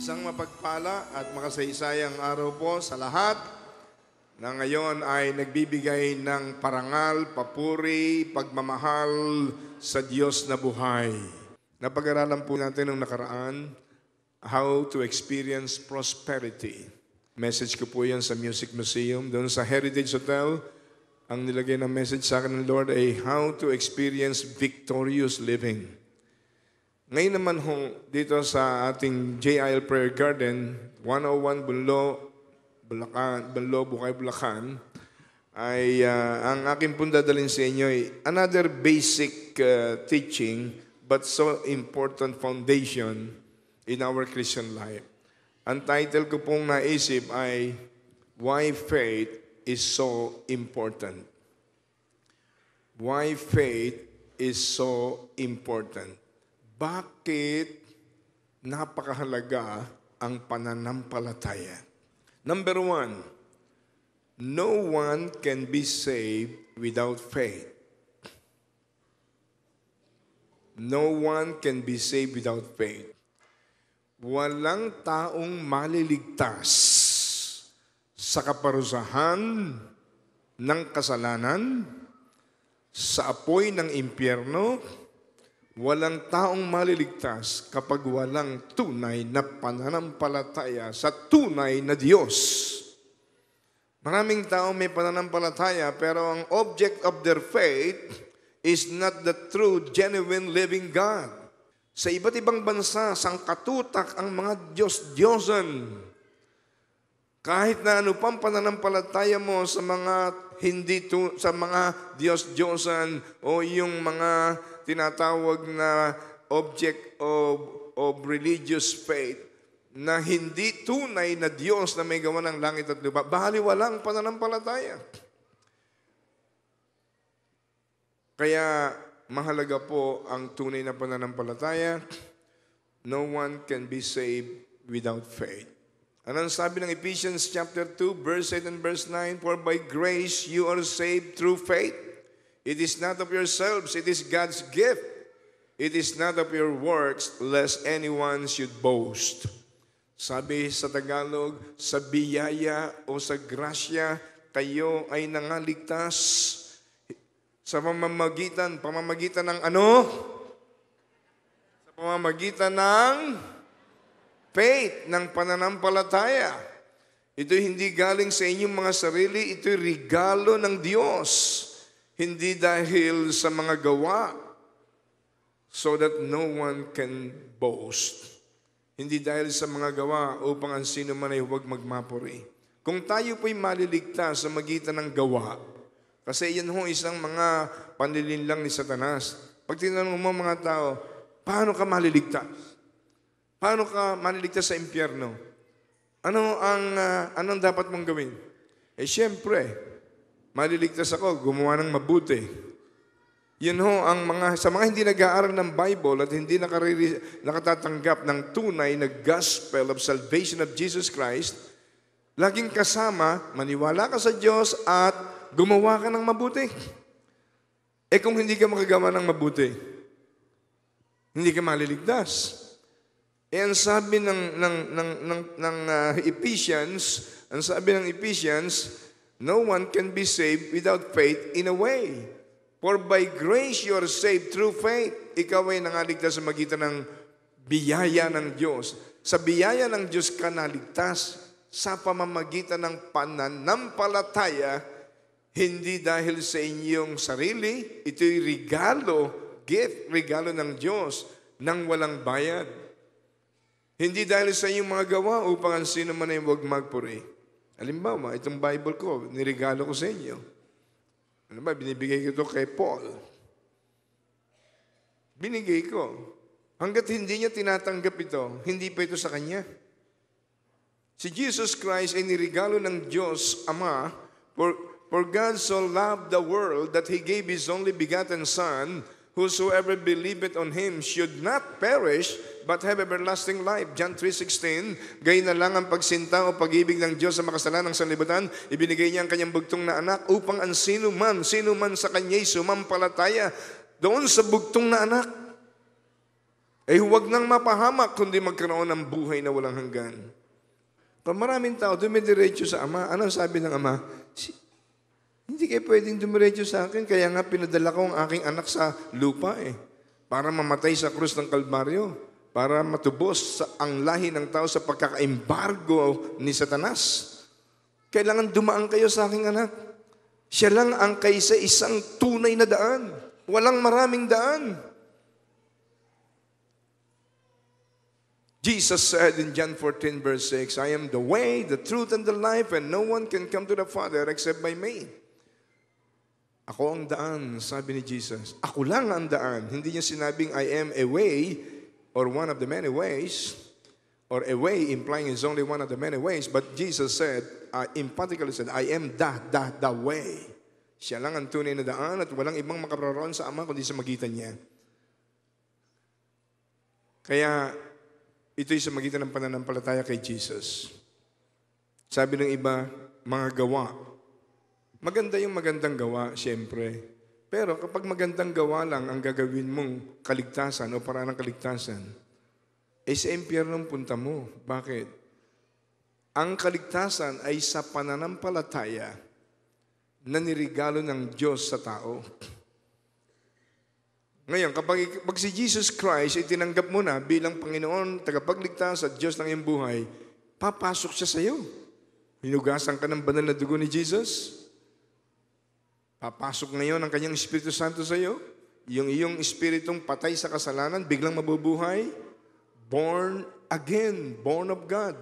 Isang mapagpala at makasaysayang araw po sa lahat na ngayon ay nagbibigay ng parangal, papuri, pagmamahal sa Diyos na buhay. Napag-aralan po natin nung nakaraan, how to experience prosperity. Message ko po yan sa Music Museum. Doon sa Heritage Hotel, ang nilagay ng message sa akin ng Lord ay how to experience victorious living. Ngayon naman dito sa ating JIL Prayer Garden, 101 Bunlo, Bukay, Bulacan, ay ang aking pong dadalhin sa inyo ay another basic teaching but so important foundation in our Christian life. Ang title ko pong naisip ay Why Faith is so Important. Why faith is so important. Bakit napakahalaga ang pananampalataya? Number one, no one can be saved without faith. No one can be saved without faith. Walang taong maliligtas sa kaparusahan ng kasalanan, sa apoy ng impyerno. Walang taong maliligtas kapag walang tunay na pananampalataya sa tunay na Diyos. Maraming tao may pananampalataya pero ang object of their faith is not the true, genuine, living God. Sa iba't ibang bansa, sangkatutak ang mga Diyos-Diyosan. Kahit na ano pang pananampalataya mo sa mga sa mga Diyos-Diyosan o yung mga tinatawag na object of religious faith na hindi tunay na Diyos na may gawa ng langit at lupa, baliwalang pananampalataya. Kaya mahalaga po ang tunay na pananampalataya. No one can be saved without faith. Anong sabi ng Ephesians chapter 2, verse 8 and verse 9? For by grace you are saved through faith. It is not of yourselves, it is God's gift. It is not of your works, lest anyone should boast. Sabi sa Tagalog, sa biyaya o sa grasya, kayo ay nangaligtas sa pamamagitan ng ano? Sa pamamagitan ng faith, ng pananampalataya. Ito'y hindi galing sa inyong mga sarili, ito'y regalo ng Diyos. Hindi dahil sa mga gawa, so that no one can boast. Hindi dahil sa mga gawa upang ang sino man ay huwag magmapuri. Kung tayo po'y maliligtas sa magitan ng gawa, kasi yan ho isang mga panlilinlang ni Satanas. Pag tinanong mo mga tao, paano ka maliligtas? Paano ka maliligtas sa impyerno? Anong dapat mong gawin? Siyempre, maliligtas ako, gumawa ng mabuti. Yun ho, sa mga hindi nag-aaral ng Bible at hindi nakatatanggap ng tunay na gospel of salvation of Jesus Christ, laging kasama, maniwala ka sa Diyos at gumawa ka ng mabuti. Kung hindi ka makagawa ng mabuti, hindi ka maliligtas. Ang sabi ng Ephesians, no one can be saved without faith in a way. For by grace you are saved through faith. Ikaw ay nangaligtas sa magitan ng biyaya ng Diyos. Sa biyaya ng Diyos ka naligtas sa pamamagitan ng pananampalataya, hindi dahil sa inyong sarili. Ito'y regalo ng Diyos nang walang bayad. Hindi dahil sa inyong mga gawa upang ang sino man ay huwag magpuri. Halimbawa, itong Bible ko, nirigalo ko sa inyo. Ano ba, binibigay ko ito kay Paul. Binigay ko. Hanggat hindi niya tinatanggap ito, hindi pa ito sa kanya. Si Jesus Christ ay nirigalo ng Diyos Ama, for God so loved the world that He gave His only begotten Son, whosoever believeth on Him should not perish, but have everlasting life. John 3:16, gayon na lang ang pagsinta o pag-ibig ng Diyos sa makasalanang sanlibutan, ibinigay niya ang kanyang bugtong na anak upang ang sino man sa kanya'y sumampalataya doon sa bugtong na anak ay huwag nang mapahamak, kundi magkaroon ng buhay na walang hanggan. Kung maraming tao dumidiretso sa Ama, anong sabi ng Ama? Hindi kayo pwedeng dumiretso sa akin, kaya nga pinadala ko ang aking anak sa lupa para mamatay sa krus ng Kalbaryo, para matubos ang lahi ng tao sa pagkaka-embargo ni Satanas. Kailangan dumaan kayo sa aking anak. Siya lang ang kaisa-isang tunay na daan. Walang maraming daan. Jesus said in John 14 verse 6, I am the way, the truth, and the life, and no one can come to the Father except by me. Ako ang daan, sabi ni Jesus. Ako lang ang daan. Hindi niya sinabing, I am a way, or one of the many ways, or a way implying is only one of the many ways. But Jesus said, emphatically said, I am the way. Siya lang ang tunay na daan at walang ibang makaparoon sa Ama kundi sa magitan niya. Kaya, ito'y sa magitan ng pananampalataya kay Jesus. Sabi ng iba, mga gawa. Maganda yung magandang gawa, siyempre. Pero kapag magandang gawa lang ang gagawin mong kaligtasan o paraan ng kaligtasan, sa impyerno ang punta mo. Bakit? Ang kaligtasan ay sa pananampalataya na nirigalo ng Diyos sa tao. Ngayon, kapag si Jesus Christ ay tinanggap mo na bilang Panginoon, tagapagligtas at Diyos ng iyong buhay, papasok siya sa iyo. Hinugasan ka ng banal na dugo ni Jesus. Papasok ngayon ang kanyang Espiritu Santo sa iyo. Yung iyong espiritong patay sa kasalanan, biglang mabubuhay. Born again, born of God.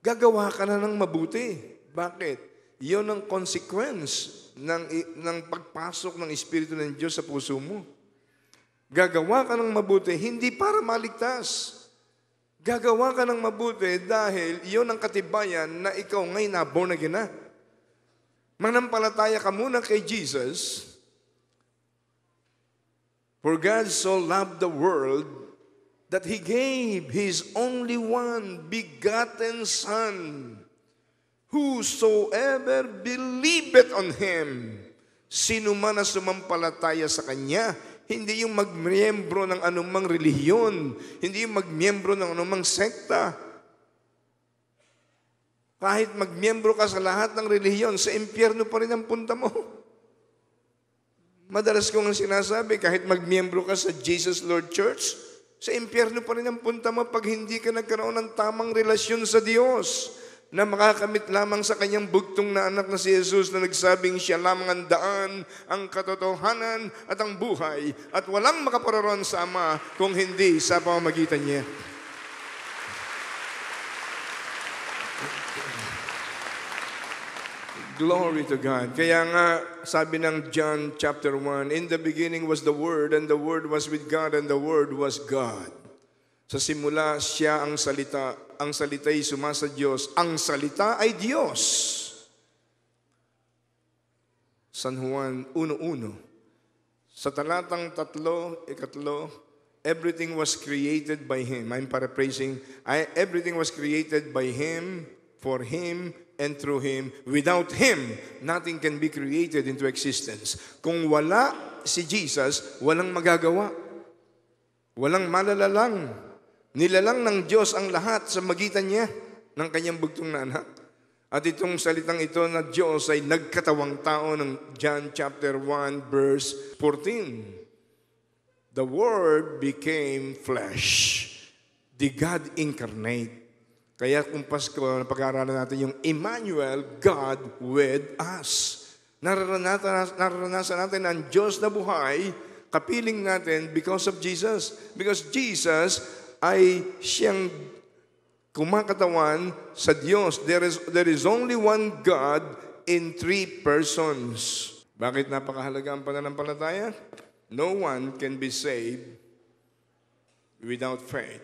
Gagawa ka na ng mabuti. Bakit? Iyon ang consequence ng pagpasok ng Espiritu ng Diyos sa puso mo. Gagawa ka ng mabuti, hindi para maligtas. Gagawa ka ng mabuti dahil iyon ang katibayan na ikaw ngayon na born again na. Manampalataya ka muna kay Jesus. For God so loved the world that He gave His only one begotten Son. Whosoever believeth on Him, sino man na sumampalataya sa Kanya, hindi yung magmiyembro ng anumang relihiyon, hindi yung magmiyembro ng anumang sekta. Kahit magmiyembro ka sa lahat ng relihiyon, sa impyerno pa rin ang punta mo. Madalas kong sinasabi, kahit magmiyembro ka sa Jesus Lord Church, sa impyerno pa rin ang punta mo pag hindi ka nagkaroon ng tamang relasyon sa Diyos na makakamit lamang sa kanyang bugtong na anak na si Jesus na nagsabing siya lamang ang daan, ang katotohanan at ang buhay at walang makaparoon sa Ama kung hindi sa pamamagitan niya. Glory to God. Kaya nga, sabi ng John chapter 1, in the beginning was the Word, and the Word was with God, and the Word was God. Sa simula, siya ang salita. Ang salita ay sumasa Diyos. Ang salita ay Diyos. San Juan 1:1. Sa talatang 3, everything was created by Him. I'm paraphrasing. Everything was created by Him, for Him, and through Him. Without Him, nothing can be created into existence. Kung wala si Jesus, walang magagawa. Walang malalalang. Nilalang ng Diyos ang lahat sa magitan niya ng kanyang bugtong na anak. At itong salitang ito na Diyos ay nagkatawang tao ng John chapter 1 verse 14. The Word became flesh. The God incarnate. Kaya kung Pasko, napag-aaralan natin yung Emmanuel, God with us. Nararanasan natin ang Diyos na buhay, kapiling natin because of Jesus. Because Jesus ay siyang kumakatawan sa Diyos. There is only one God in three persons. Bakit napakahalaga ang pananampalataya? No one can be saved without faith.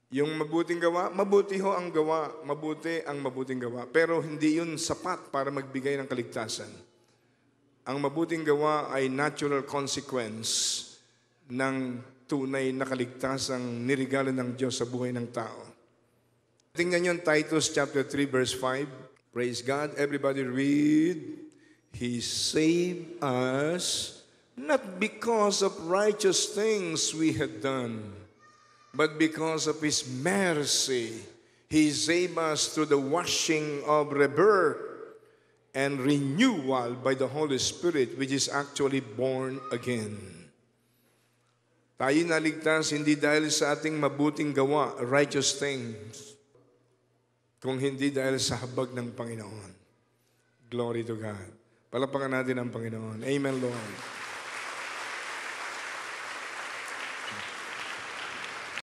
Yung mabuting gawa, mabuti ho ang gawa, mabuti ang mabuting gawa. Pero hindi yun sapat para magbigay ng kaligtasan. Ang mabuting gawa ay natural consequence ng tunay na kaligtasang nirigalo ng Diyos sa buhay ng tao. Tingnan niyo Titus chapter 3 verse 5. Praise God. Everybody read. He saved us not because of righteous things we had done, but because of His mercy. He saved us through the washing of rebirth and renewal by the Holy Spirit, which is actually born again. Tayo naligtas hindi dahil sa ating mabuting gawa, righteous things, kung hindi dahil sa habag ng Panginoon. Glory to God. Palapakan natin ang Panginoon. Amen, Lord.